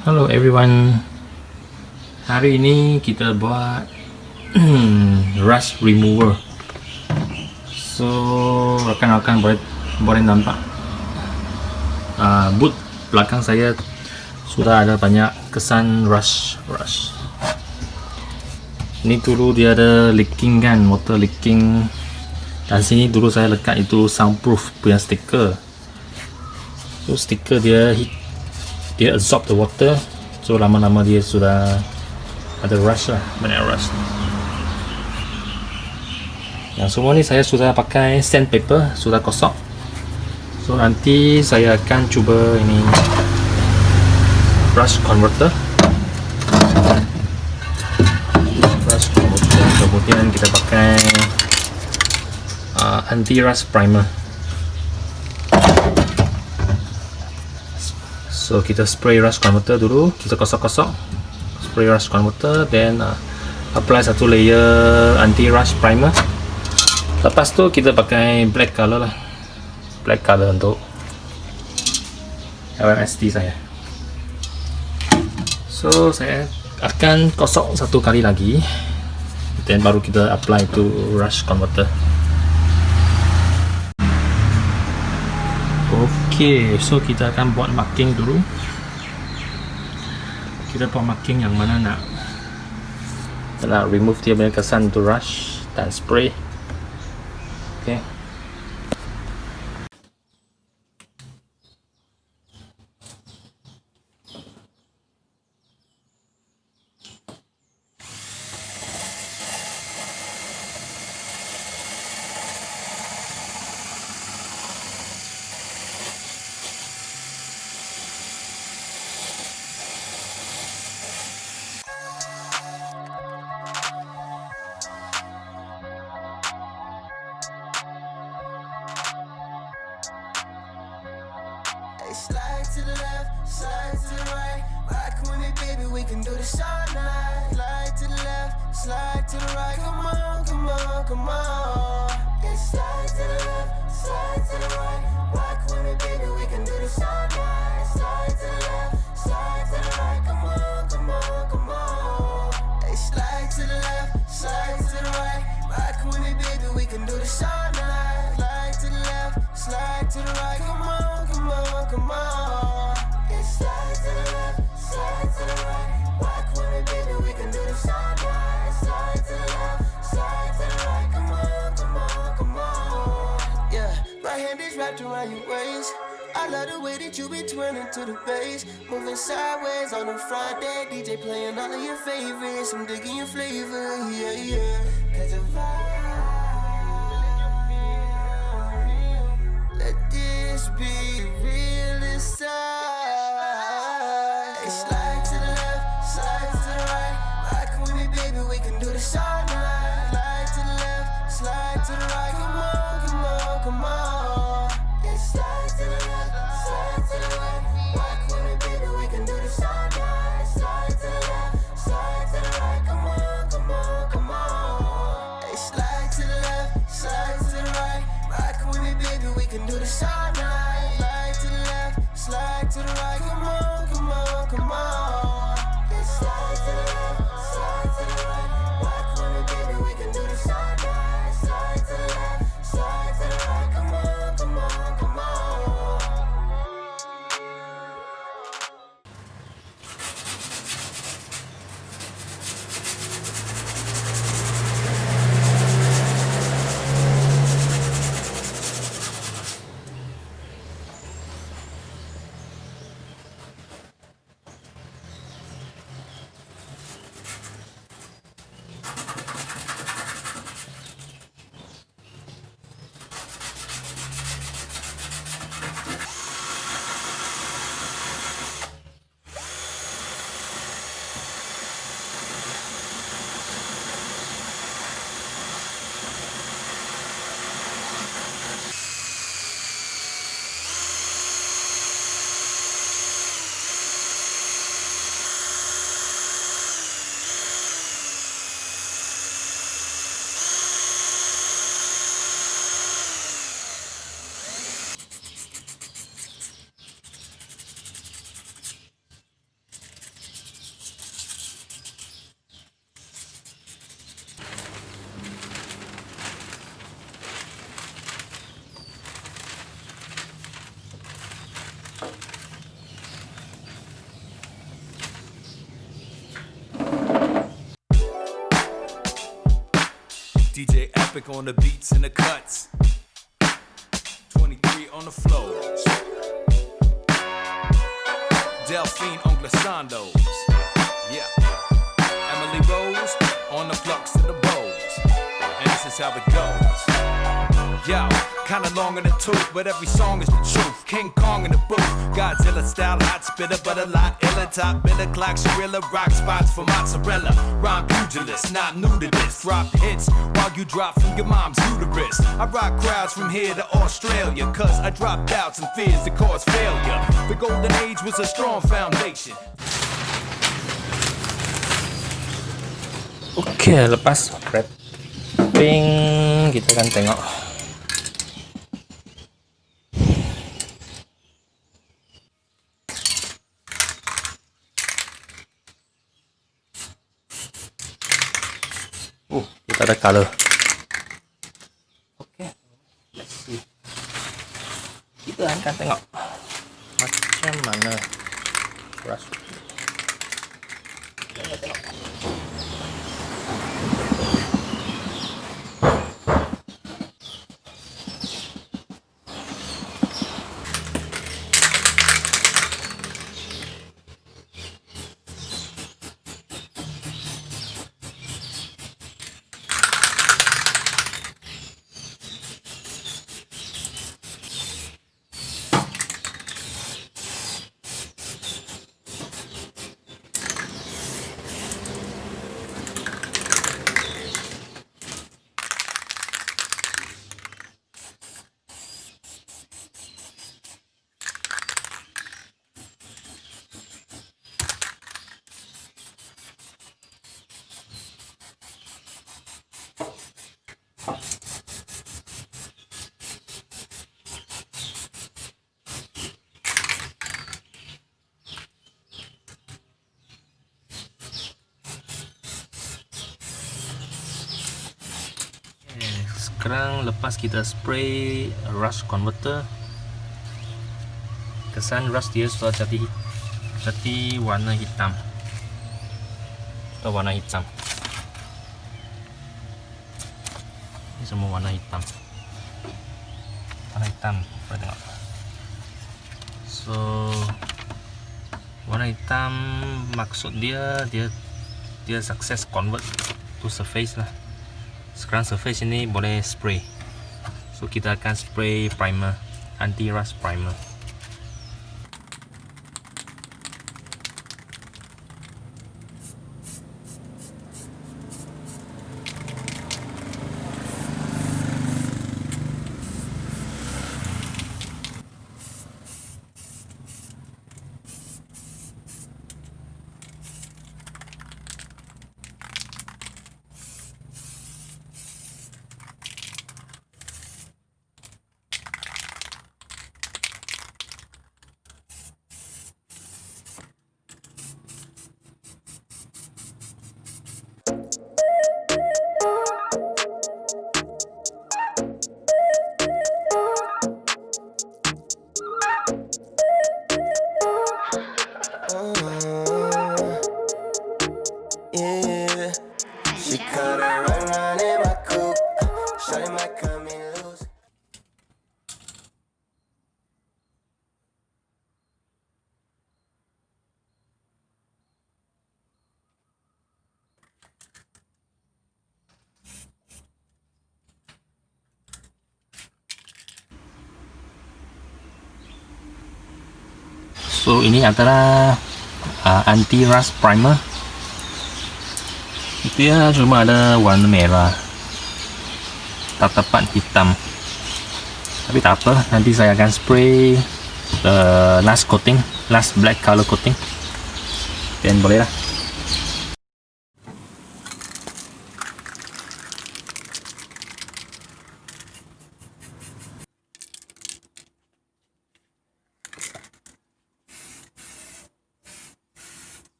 Hello everyone. Hari ini kita buat rust remover. So rakan-rakan boleh nampak boot belakang saya sudah ada banyak kesan rust. Ini dulu dia ada leaking kan, water leaking. Dan sini dulu saya lekat itu soundproof punya stiker. So stiker dia absorb the water, so lama-lama dia sudah ada rust lah, banyak rust. Yang semua ni saya sudah pakai sandpaper, sudah kosong. So nanti saya akan cuba ini brush converter. Kemudian kita pakai anti rust primer. So kita spray rust converter dulu, kita kosong-kosong, spray rust converter, then apply satu layer anti rust primer. Lepas tu kita pakai black color lah, black color untuk LMST saya. So saya akan kosong satu kali lagi, then baru kita apply tu rust converter. Okay, so kita akan buat marking dulu. Kita buat marking yang mana nak remove dia punya kesan tu rust dan spray. Okay. Slide to the left, slide to the right. Rock with me, baby, we can do this all night. Slide to the left, slide to the right. Come on, come on, come on. Yeah, slide to the left, slide to the right. Rock with me, baby, we can do this all night. Slide to the left, slide to the right. Come on, come on, come on. Hey, slide to the left, slide to the right. Rock with me, baby, we can do this all night. Slide to the left, slide to the right. Come on, come on, come on. Yeah, slide to the left, slide to the right. Rock with me, baby, we can do this all night. Slide to the left, slide to the right. Come on, come on, come on. Yeah, right hand is wrapped around your waist. I love the way that you be twirling to the bass. Moving sideways on the front deck. DJ playing all of your favorites. I'm digging your flavor, yeah, yeah. Cause the vibe. Let this be real inside. Hey, slide to the left, slide to the right. Rock with me, baby, we can do this all night. Slide to the left, slide to the right. Come on, come on, come on. Yeah, slide to the left, slide to the right. Rock with me, baby, we can do this all night. Slide to the left, slide to the right. Come on, come on, come on. Hey, slide to the left, slide to the right. Rock with me, baby, we can do this all night. Slide to the left, slide to the right. Come on, come on, come on. Yeah, slide to the left, slide to the right. Rock with me, baby, we can do this all night. Slide to the left, slide to the right. Come on, come on, come on. Epic on the beats and the cuts. 23 on the floors. Delphine on glissandos. Yeah. Emily Rose on the flux and the bows. And this is how it goes. Yo, kinda long in the tooth, but every song is the truth. King Kong in the booth, Godzilla style, hot spitter, but a lot iller. Top biller, clock, gorilla, rock spots for mozzarella. Rhyme pugilist, not new to this. Drop hits while you drop from your mom's uterus. I rock crowds from here to Australia, cause I drop doubts and fears that cause failure. The golden age was a strong foundation. Okay, lepas wrapping kita akan tengok kita ada color. Okay, let's see. Kita akan tengok macam mana brush. Kita tengok. Sekarang lepas kita spray rust converter, kesan rust dia sudah jadi warna hitam. Sudah warna hitam. Ini semua warna hitam. Warna hitam, boleh tengok. So warna hitam maksud dia sukses convert to surface lah. Sekarang surface ini boleh spray. So kita akan spray primer, anti rust primer. Yeah, she cut her run in my coupe. Shawty might cut me loose. So ini adalah anti rust primer. Dia cuma ada warna merah, tak tepat hitam. Tapi tak apa, nanti saya akan spray the last coating, last black color coating, dan boleh lah.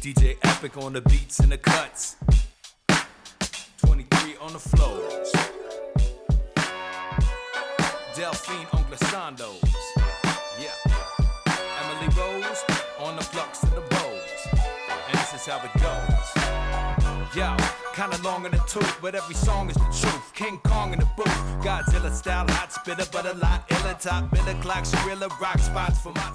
DJ Epic on the beats and the cuts. 23 on the floors. Delphine on glissandos. Yeah. Emily Rose on the flux and the bows. And this is how it goes. Yo, kinda long in the tooth, but every song is the truth. King Kong in the booth. Godzilla style, hot spitter, but a lot iller. Top biller, clock, gorilla, rock spots for my.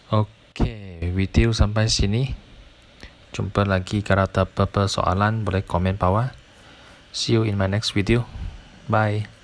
Okay, video sampai sini. Jumpa lagi kalau ada apa-apa soalan boleh komen bawah. See you in my next video. Bye.